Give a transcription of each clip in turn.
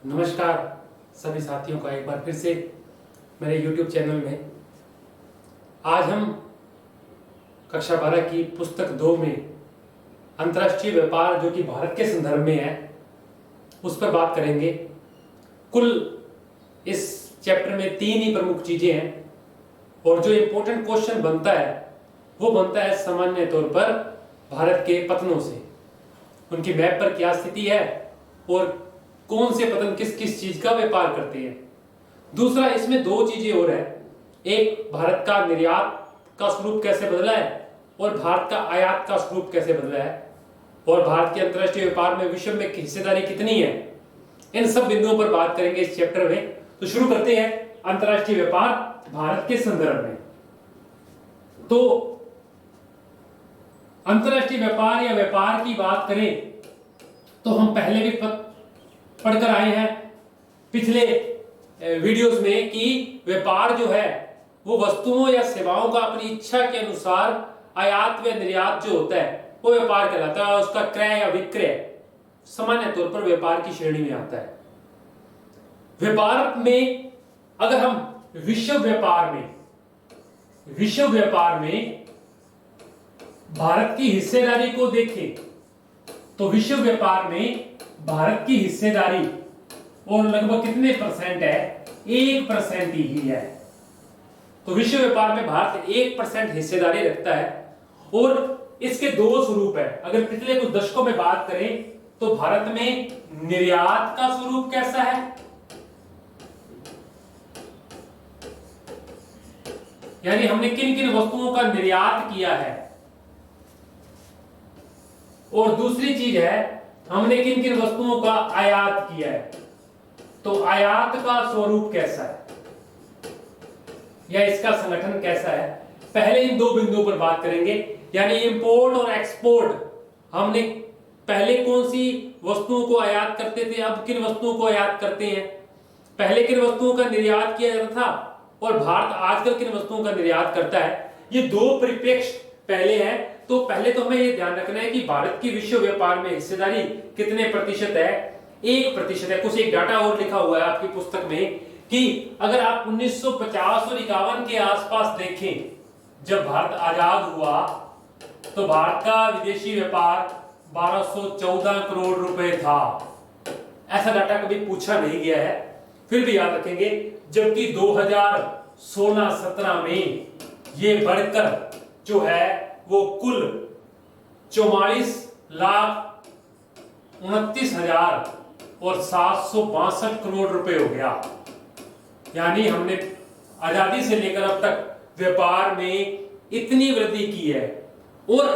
नमस्कार सभी साथियों का एक बार फिर से मेरे YouTube चैनल में। आज हम कक्षा 12 की पुस्तक 2 में अंतर्राष्ट्रीय व्यापार जो कि भारत के संदर्भ में है उस पर बात करेंगे। कुल इस चैप्टर में 3 ही प्रमुख चीजें हैं और जो इम्पोर्टेंट क्वेश्चन बनता है वो बनता है सामान्य तौर पर भारत के पतनों से, उनकी मैप पर क्या स्थिति है और कौन से पतन किस किस चीज का व्यापार करते हैं। दूसरा, इसमें 2 चीजें और है, एक भारत का निर्यात का स्वरूप कैसे बदला है और भारत का आयात का स्वरूप कैसे बदला है और भारत के अंतर्राष्ट्रीय व्यापार में विश्व में हिस्सेदारी कितनी है। इन सब बिंदुओं पर बात करेंगे इस चैप्टर में। तो शुरू करते हैं अंतर्राष्ट्रीय व्यापार भारत के संदर्भ में। तो अंतर्राष्ट्रीय व्यापार या व्यापार की बात करें तो हम पहले भी पढ़कर आए हैं पिछले वीडियोस में कि व्यापार जो है वो वस्तुओं या सेवाओं का अपनी इच्छा के अनुसार आयात व निर्यात जो होता है वो व्यापार कहलाता है। उसका क्रय या विक्रय सामान्य तौर पर व्यापार की श्रेणी में आता है। व्यापार में अगर हम विश्व व्यापार में भारत की हिस्सेदारी को देखें तो विश्व व्यापार में भारत की हिस्सेदारी और लगभग कितने परसेंट है, 1% ही है। तो विश्व व्यापार में भारत 1% हिस्सेदारी रखता है और इसके 2 स्वरूप है। अगर पिछले कुछ दशकों में बात करें तो भारत में निर्यात का स्वरूप कैसा है, यानी हमने किन किन वस्तुओं का निर्यात किया है, और दूसरी चीज है हमने किन किन वस्तुओं का आयात किया है। तो आयात का स्वरूप कैसा है या इसका संगठन कैसा है, पहले इन 2 बिंदुओं पर बात करेंगे। यानी इंपोर्ट और एक्सपोर्ट, हमने पहले कौन सी वस्तुओं को आयात करते थे, अब किन वस्तुओं को आयात करते हैं, पहले किन वस्तुओं का निर्यात किया जाता था और भारत आजकल किन वस्तुओं का निर्यात करता है। ये 2 परिप्रेक्ष्य पहले हैं। तो पहले तो हमें ये ध्यान रखना है कि भारत की विश्व व्यापार में हिस्सेदारी कितने प्रतिशत है, 1% है। कुछ एक डाटा और लिखा हुआ है आपकी पुस्तक में कि अगर आप 1950 और 51 के आसपास देखें, जब भारत आजाद हुआ तो भारत का विदेशी व्यापार 1214 करोड़ रुपए था। ऐसा डाटा कभी पूछा नहीं गया है, फिर भी याद रखेंगे। जबकि 2016-17 में ये बढ़कर जो है वो कुल 44,29,762 करोड़ रुपए हो गया। यानी हमने आजादी से लेकर अब तक व्यापार में इतनी वृद्धि की है और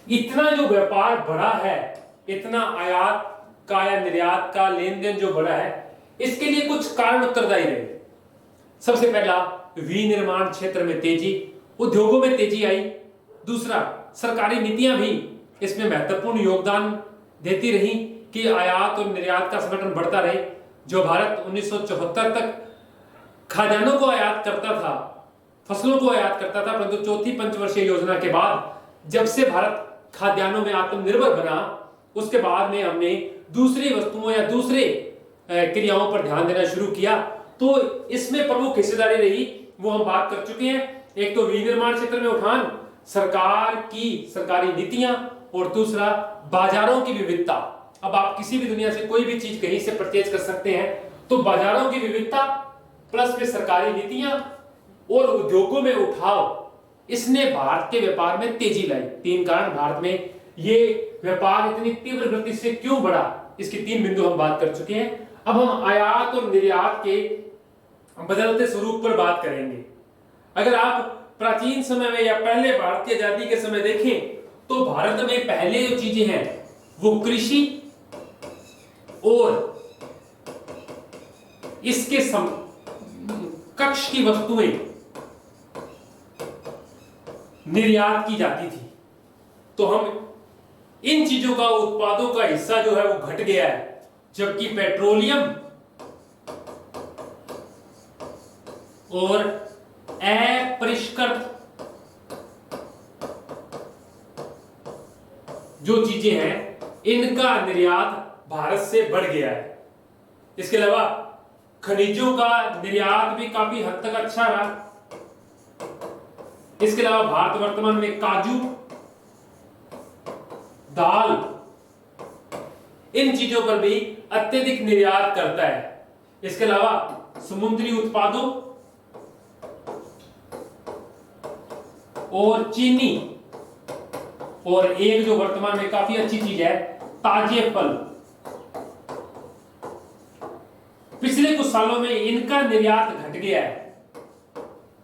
इतना जो व्यापार बढ़ा है, इतना आयात का या निर्यात का लेन देन जो बढ़ा है, इसके लिए कुछ कारण उत्तरदायी रहे। सबसे पहला, विनिर्माण क्षेत्र में तेजी, उद्योगों में तेजी आई। दूसरा, सरकारी नीतियां भी इसमें महत्वपूर्ण योगदान देती रही कि आयात और निर्यात का संगठन बढ़ता रहे। जो भारत 1974 तक खाद्यान्नों को आयात करता था, फसलों को आयात करता था, परंतु चौथी पंचवर्षीय योजना के बाद जब से भारत खाद्यान्नों में आत्मनिर्भर बना, उसके बाद में हमने दूसरी वस्तुओं या दूसरे क्रियाओं पर ध्यान देना शुरू किया। तो इसमें प्रमुख हिस्सेदारी रही वो हम बात कर चुके हैं। एक तो विनिर्माण क्षेत्र में उठान, सरकार की सरकारी नीतियां, और दूसरा बाजारों की विविधता। अब आप किसी भी दुनिया से कोई भी चीज कहीं से परचेज कर सकते हैं, तो बाजारों की विविधता प्लस में सरकारी नीतियां और उद्योगों में उठाव, इसने भारत के व्यापार में तेजी लाई। 3 कारण भारत में ये व्यापार इतनी तीव्र गति से क्यों बढ़ा, इसके 3 बिंदु हम बात कर चुके हैं। अब हम आयात और निर्यात के बदलते स्वरूप पर बात करेंगे। अगर आप प्राचीन समय में या पहले भारत की आजादी के समय देखें तो भारत में पहले जो चीजें हैं वो कृषि और इसके कक्ष की वस्तुएं निर्यात की जाती थी। तो हम इन चीजों का, उत्पादों का हिस्सा जो है वो घट गया है, जबकि पेट्रोलियम और अपरिष्कृत जो चीजें हैं इनका निर्यात भारत से बढ़ गया है। इसके अलावा खनिजों का निर्यात भी काफी हद तक अच्छा रहा। इसके अलावा भारत वर्तमान में काजू, दाल, इन चीजों पर भी अत्यधिक निर्यात करता है। इसके अलावा समुद्री उत्पादों और चीनी, और एक जो वर्तमान में काफी अच्छी चीज है, ताजे फल। पिछले कुछ सालों में इनका निर्यात घट गया है,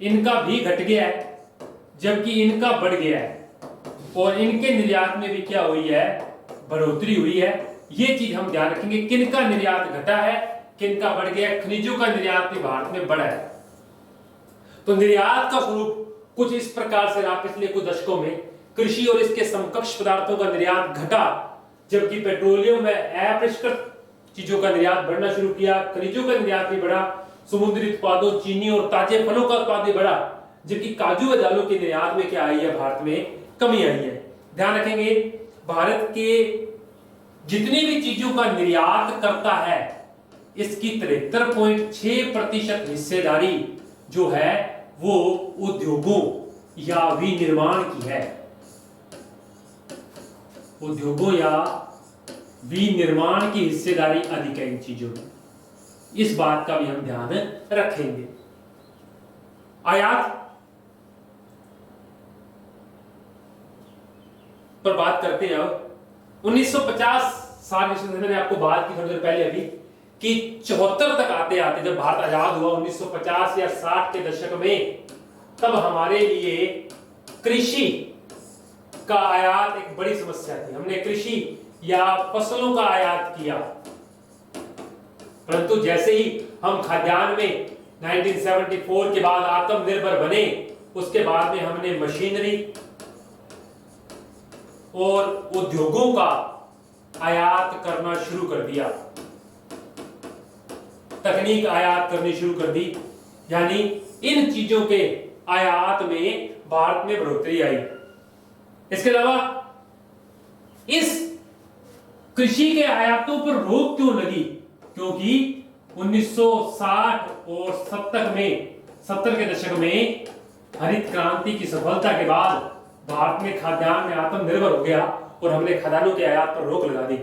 इनका भी घट गया है, जबकि इनका बढ़ गया है। और इनके निर्यात में भी क्या हुई है, बढ़ोतरी हुई है। ये चीज हम ध्यान रखेंगे, किनका निर्यात घटा है, किनका बढ़ गया है। खनिजों का निर्यात भी भारत में बढ़ा है। तो निर्यात का स्वरूप कुछ इस प्रकार से रहा पिछले कुछ दशकों में। कृषि और इसके समकक्ष पदार्थों का निर्यात घटा, जबकि पेट्रोलियम व अपरिष्कृत चीजों का निर्यात बढ़ना शुरू किया। खनिजों का निर्यात भी बढ़ा, समुद्री उत्पादों, चीनी और ताजे फलों का उत्पादन भी बढ़ा, जबकि काजू व दालों के निर्यात में क्या आई है, भारत में कमी आई है। ध्यान रखेंगे, भारत के जितनी भी चीजों का निर्यात करता है, इसकी 73.6% हिस्सेदारी जो है वो उद्योगों या विनिर्माण की है। उद्योगों या विनिर्माण की हिस्सेदारी अधिक है इन चीजों में। इस बात का भी हम ध्यान रखेंगे। आयात पर बात करते हैं। अब 1950 साल, मैंने आपको बात की थोड़ी देर पहले अभी, कि 74 तक आते आते, जब भारत आजाद हुआ 1950 या 60 के दशक में, तब हमारे लिए कृषि का आयात एक बड़ी समस्या थी। हमने कृषि या फसलों का आयात किया, परंतु जैसे ही हम खाद्यान्न में 1974 के बाद आत्मनिर्भर बने, उसके बाद में हमने मशीनरी और उद्योगों का आयात करना शुरू कर दिया, तकनीक आयात करनी शुरू कर दी। यानी इन चीजों के आयात में भारत में बढ़ोतरी आई। इसके अलावा इस कृषि के आयातों पर रोक क्यों लगी? क्योंकि 1960 और 70 के दशक में हरित क्रांति की सफलता के बाद भारत में खाद्यान्न में आत्मनिर्भर हो गया और हमने खाद्यान्नों के आयात पर रोक लगा दी।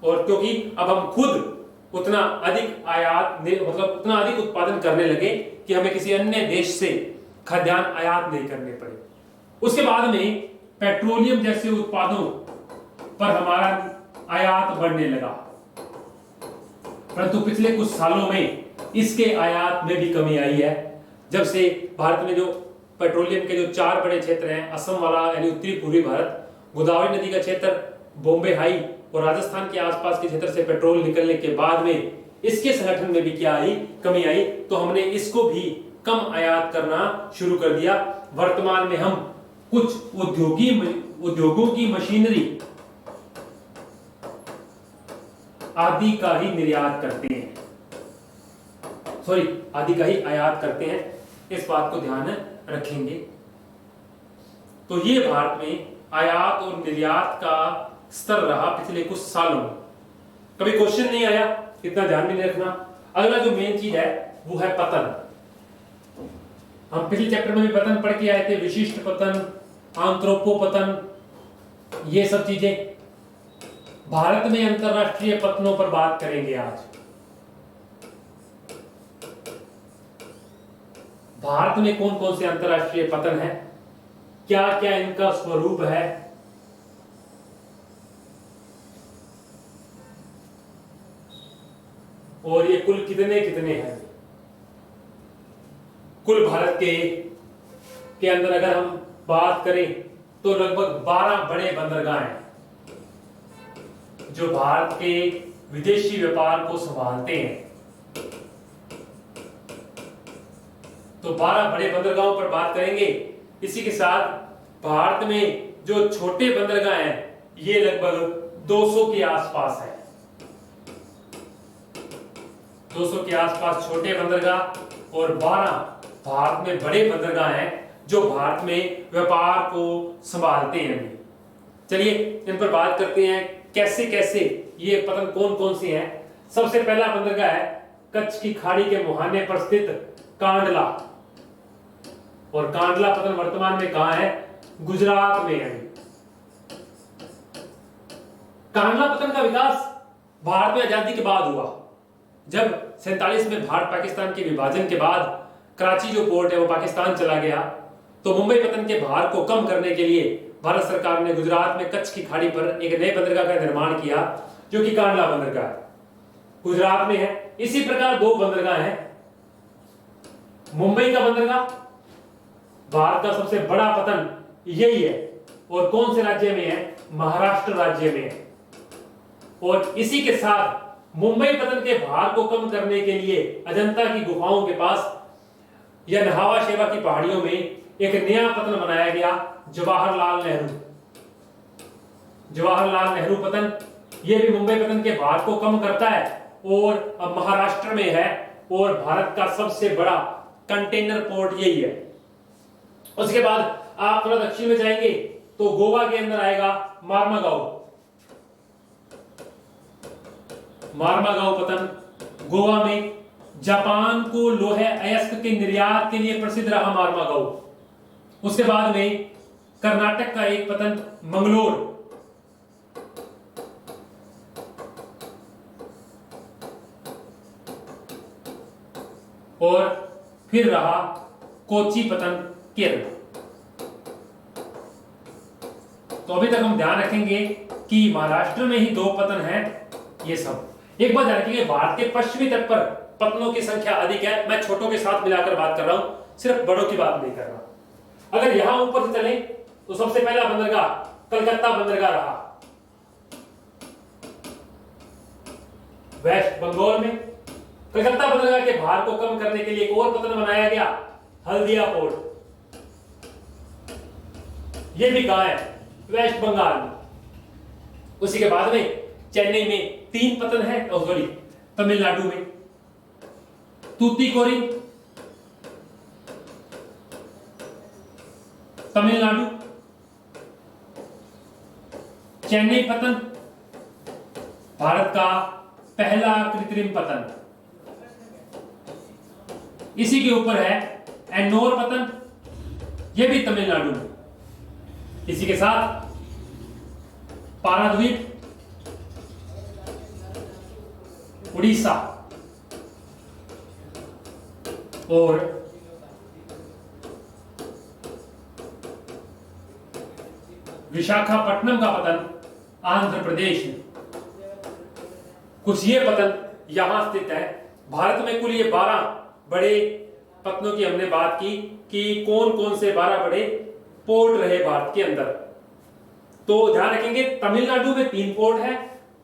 और क्योंकि अब हम खुद उतना अधिक आयात, मतलब उतना अधिक उत्पादन करने लगे कि हमें किसी अन्य देश से खाद्यान्न आयात नहीं करने पड़े। उसके बाद में पेट्रोलियम जैसे उत्पादों पर हमारा आयात बढ़ने लगा, परंतु पिछले कुछ सालों में इसके आयात में भी कमी आई है। जब से भारत में जो पेट्रोलियम के जो 4 बड़े क्षेत्र हैं, असम वाला यानी उत्तरी पूर्वी भारत, गोदावरी नदी का क्षेत्र, बॉम्बे हाई और राजस्थान के आसपास के क्षेत्र से पेट्रोल निकलने के बाद में इसके संगठन में भी क्या आई, कमी आई। तो हमने इसको भी कम आयात करना शुरू कर दिया। वर्तमान में हम कुछ उद्योगों की मशीनरी आदि का ही निर्यात करते हैं, आदि का ही आयात करते हैं। इस बात को ध्यान रखेंगे। तो ये भारत में आयात और निर्यात का स्तर रहा पिछले कुछ सालों में। कभी क्वेश्चन नहीं आया, इतना ध्यान में नहीं रखना। अगला जो मेन चीज है वो है पतन। हम पिछले चैप्टर में भी पतन पढ़ के आए थे, विशिष्ट पतन, आंथ्रोपोपतन, ये सब चीजें। भारत में अंतरराष्ट्रीय पतनों पर बात करेंगे आज। भारत में कौन कौन से अंतरराष्ट्रीय पतन है, क्या क्या इनका स्वरूप है, और ये कुल कितने कितने हैं। कुल भारत के अंदर अगर हम बात करें तो लगभग 12 बड़े बंदरगाह हैं जो भारत के विदेशी व्यापार को संभालते हैं। तो 12 बड़े बंदरगाहों पर बात करेंगे। इसी के साथ भारत में जो छोटे बंदरगाह हैं ये लगभग 200 के आसपास है। 200 के आसपास छोटे बंदरगाह और 12 भारत में बड़े बंदरगाह हैं जो भारत में व्यापार को संभालते हैं। चलिए इन पर बात करते हैं, कैसे कैसे ये पतन कौन कौन से हैं। सबसे पहला बंदरगाह है कच्छ की खाड़ी के मुहाने पर स्थित कांडला, और कांडला पतन वर्तमान में कहां है? गुजरात में है। कांडला पतन का विकास भारत में आजादी के बाद हुआ। जब 47 में भारत पाकिस्तान के विभाजन के बाद कराची जो पोर्ट है वो पाकिस्तान चला गया, तो मुंबई पतन के भार को कम करने के लिए भारत सरकार ने गुजरात में कच्छ की खाड़ी पर एक नए बंदरगाह का निर्माण किया, जो कि कांडला बंदरगाह गुजरात में है। इसी प्रकार दो बंदरगाह हैं। मुंबई का बंदरगाह भारत का सबसे बड़ा पतन यही है, और कौन से राज्य में है? महाराष्ट्र राज्य में है। और इसी के साथ मुंबई पतन के भार को कम करने के लिए अजंता की गुफाओं के पास या नहावा शेवा की पहाड़ियों में एक नया पतन बनाया गया, जवाहरलाल नेहरू। जवाहरलाल नेहरू पतन यह भी मुंबई पतन के भार को कम करता है, और अब महाराष्ट्र में है, और भारत का सबसे बड़ा कंटेनर पोर्ट यही है। उसके बाद आप थोड़ा दक्षिण में जाएंगे तो गोवा के अंदर आएगा मार्मागांव। मार्मागांव पतन गोवा में जापान को लोहे अयस्क के निर्यात के लिए प्रसिद्ध रहा मार्मागांव। उसके बाद में कर्नाटक का एक पतन मंगलोर, और फिर रहा कोची पतन केरल। तो अभी तक हम ध्यान रखेंगे कि महाराष्ट्र में ही दो पतन हैं। ये सब एक बात ध्यान रखिए, भारत के पश्चिमी तट पर पतनों की संख्या अधिक है। मैं छोटों के साथ मिलाकर बात कर रहा हूं, सिर्फ बड़ों की बात नहीं कर रहा। अगर यहां ऊपर से चले तो सबसे पहला बंदरगाह कलकत्ता बंदरगाह रहा, वेस्ट बंगाल में। कलकत्ता बंदरगाह के भार को कम करने के लिए एक और पतन बनाया गया, हल्दिया पोर्ट। यह भी कहां है? वेस्ट बंगाल में। उसी के बाद में चेन्नई में 3 पतन है, सॉरी तमिलनाडु में तूतीकोरिन तमिलनाडु, चेन्नई पतन भारत का पहला कृत्रिम पतन। इसी के ऊपर है एन्नोर पतन, यह भी तमिलनाडु में। इसी के साथ पाराद्वीप उड़ीसा, और विशाखापट्टनम का पतन आंध्र प्रदेश में। कुछ ये पतन यहां स्थित है। भारत में कुल ये 12 बड़े पतनों की हमने बात की कि कौन कौन से 12 बड़े पोर्ट रहे भारत के अंदर। तो ध्यान रखेंगे, तमिलनाडु में 3 पोर्ट है,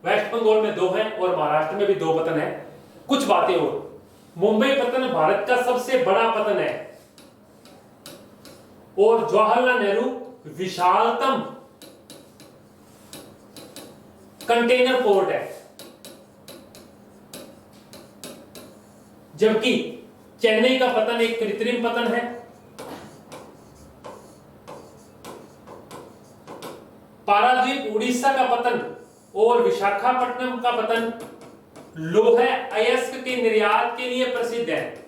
वेस्ट बंगाल में 2 है, और महाराष्ट्र में भी 2 पतन है। कुछ बातें और, मुंबई पतन भारत का सबसे बड़ा पतन है, और जवाहरलाल नेहरू विशालतम कंटेनर पोर्ट है, जबकि चेन्नई का पतन एक कृत्रिम पतन है। पारादीप उड़ीसा का पतन और विशाखापट्टनम का पतन लोहे अयस्क के निर्यात के लिए प्रसिद्ध है।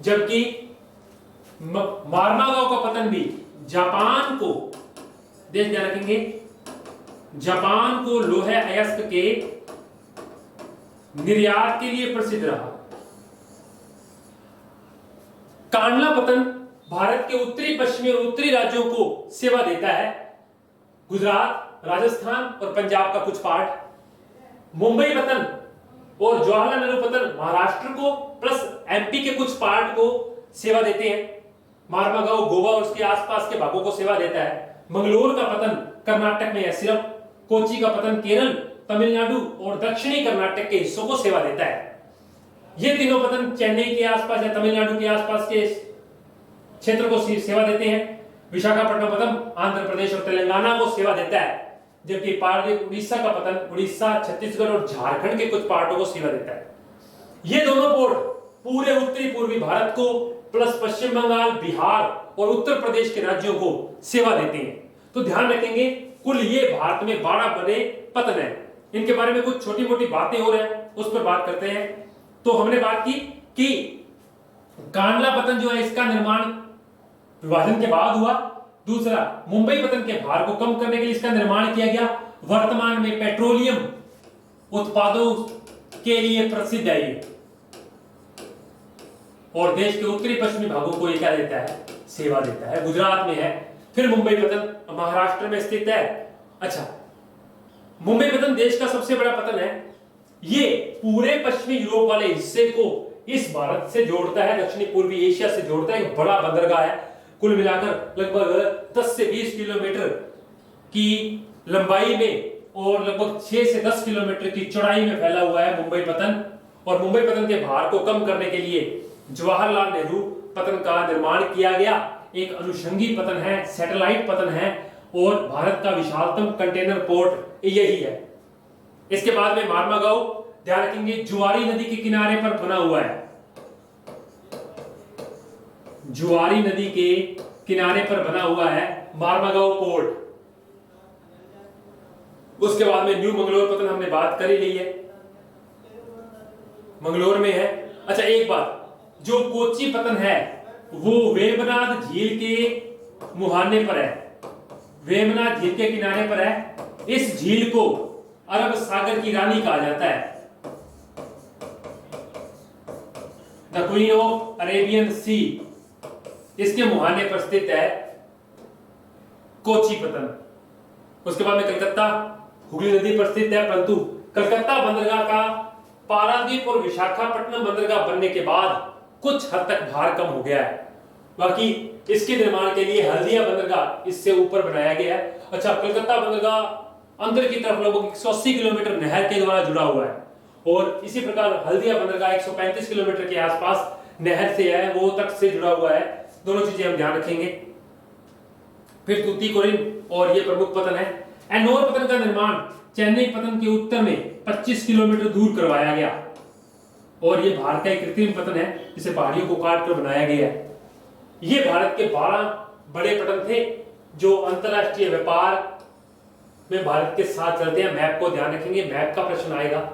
जबकि मार्मागांव का पतन भी जापान को, देश ध्यान रखेंगे, जापान को लोहे अयस्क के निर्यात के लिए प्रसिद्ध रहा। कांडला पतन भारत के उत्तरी पश्चिमी और उत्तरी राज्यों को सेवा देता है, गुजरात, राजस्थान और पंजाब का कुछ पार्ट। मुंबई पतन और जवाहरलाल नेहरू पतन महाराष्ट्र को प्लस एमपी के कुछ पार्ट को सेवा देते हैं। मार्मागांव गोवा और उसके आसपास के भागों को सेवा देता है। मंगलोर का पतन कर्नाटक में है सिर्फ, कोची का पतन केरल, तमिलनाडु और दक्षिणी कर्नाटक के हिस्सों को सेवा देता है। ये तीनों पतन चेन्नई के आसपास या तमिलनाडु के आसपास के क्षेत्र को सेवा देते हैं। विशाखापट्टनम पतन आंध्र प्रदेश और तेलंगाना को सेवा देता है, जबकि पारादीप उड़ीसा का पतन उड़ीसा, छत्तीसगढ़ और झारखंड के कुछ पार्टों को सेवा देता है। ये दोनों पोर्ट पूरे उत्तरी पूर्वी भारत को प्लस पश्चिम बंगाल, बिहार और उत्तर प्रदेश के राज्यों को सेवा देते हैं। तो ध्यान रखेंगे कुल ये भारत में 12 बड़े पतन है। इनके बारे में कुछ छोटी मोटी बातें और हैं, उस पर बात करते हैं। तो हमने बात की कि कांडला पतन जो है इसका निर्माण विभाजन के बाद हुआ। दूसरा, मुंबई पतन के भार को कम करने के लिए इसका निर्माण किया गया। वर्तमान में पेट्रोलियम उत्पादों के लिए प्रसिद्ध है ये, और देश के उत्तरी पश्चिमी भागों को ये क्या देता है, सेवा देता है। गुजरात में है। फिर मुंबई पतन महाराष्ट्र में स्थित है। अच्छा, मुंबई पतन देश का सबसे बड़ा पतन है। ये पूरे पश्चिमी यूरोप वाले हिस्से को इस भारत से जोड़ता है, दक्षिणी पूर्वी एशिया से जोड़ता है। एक बड़ा बंदरगाह है, कुल मिलाकर लगभग 10 से 20 किलोमीटर की लंबाई में और लगभग 6 से 10 किलोमीटर की चौड़ाई में फैला हुआ है मुंबई पतन। और मुंबई पतन के भार को कम करने के लिए जवाहरलाल नेहरू पतन का निर्माण किया गया। एक अनुषंगी पतन है, सैटेलाइट पतन है, और भारत का विशालतम कंटेनर पोर्ट यही है। इसके बाद में मार्मागांव, ध्यान रखेंगे, जुआरी नदी के किनारे पर बना हुआ है। जुआरी नदी के किनारे पर बना हुआ है मार्मागांव पोर्ट। उसके बाद में न्यू मंगलोर पतन हमने बात कर ही ली है, मंगलोर में है। अच्छा, एक बात, जो कोच्चि पतन है वो वेम्बनाड झील के मुहाने पर है, वेम्बनाड झील के किनारे पर है। इस झील को अरब सागर की रानी कहा जाता है, द क्वीन ऑफ अरेबियन सी। इसके मुहाने पर स्थित है कोच्चि पतन। उसके बाद में कलकत्ता हुगली नदी पर स्थित है, परंतु कलकत्ता बंदरगाह का पारादीप और विशाखापट्टनम बंदरगाह बनने के बाद कुछ हद तक भार कम हो गया है। बाकी इसके निर्माण के लिए हल्दिया बंदरगाह इससे ऊपर बनाया गया है। अच्छा, कलकत्ता बंदरगाह अंदर की तरफ लगभग 180 किलोमीटर नहर के द्वारा जुड़ा हुआ है, और इसी प्रकार हल्दिया बंदरगाह 135 किलोमीटर के आसपास नहर से है, वो तट से जुड़ा हुआ है। दोनों चीजें हम ध्यान रखेंगे। फिर तूतीकोरिन, और ये प्रमुख पतन है। एनोर पतन का निर्माण चेन्नई पतन के उत्तर में 25 किलोमीटर दूर करवाया गया, और ये भारत का एक कृत्रिम पतन है जिसे पहाड़ियों को काट कर बनाया गया है। ये भारत के 12 बड़े पतन थे जो अंतरराष्ट्रीय व्यापार में भारत के साथ चलते हैं। मैप को ध्यान रखेंगे, मैप का प्रश्न आएगा।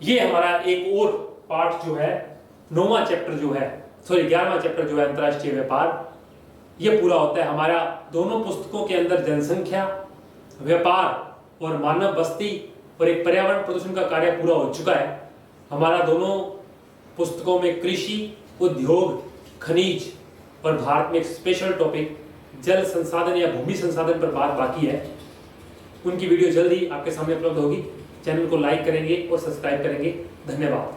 ये हमारा एक और पार्ट जो है, 9वां चैप्टर जो है, 11वां चैप्टर जो है अंतरराष्ट्रीय व्यापार, ये पूरा होता है। हमारा दोनों पुस्तकों के अंदर जनसंख्या, व्यापार और मानव बस्ती और एक पर्यावरण प्रदूषण का कार्य पूरा हो चुका है। हमारा दोनों पुस्तकों में कृषि, उद्योग, खनिज और भारत में एक स्पेशल टॉपिक जल संसाधन या भूमि संसाधन पर बात बाकी है। उनकी वीडियो जल्दी आपके सामने उपलब्ध होगी। चैनल को लाइक करेंगे और सब्सक्राइब करेंगे। धन्यवाद।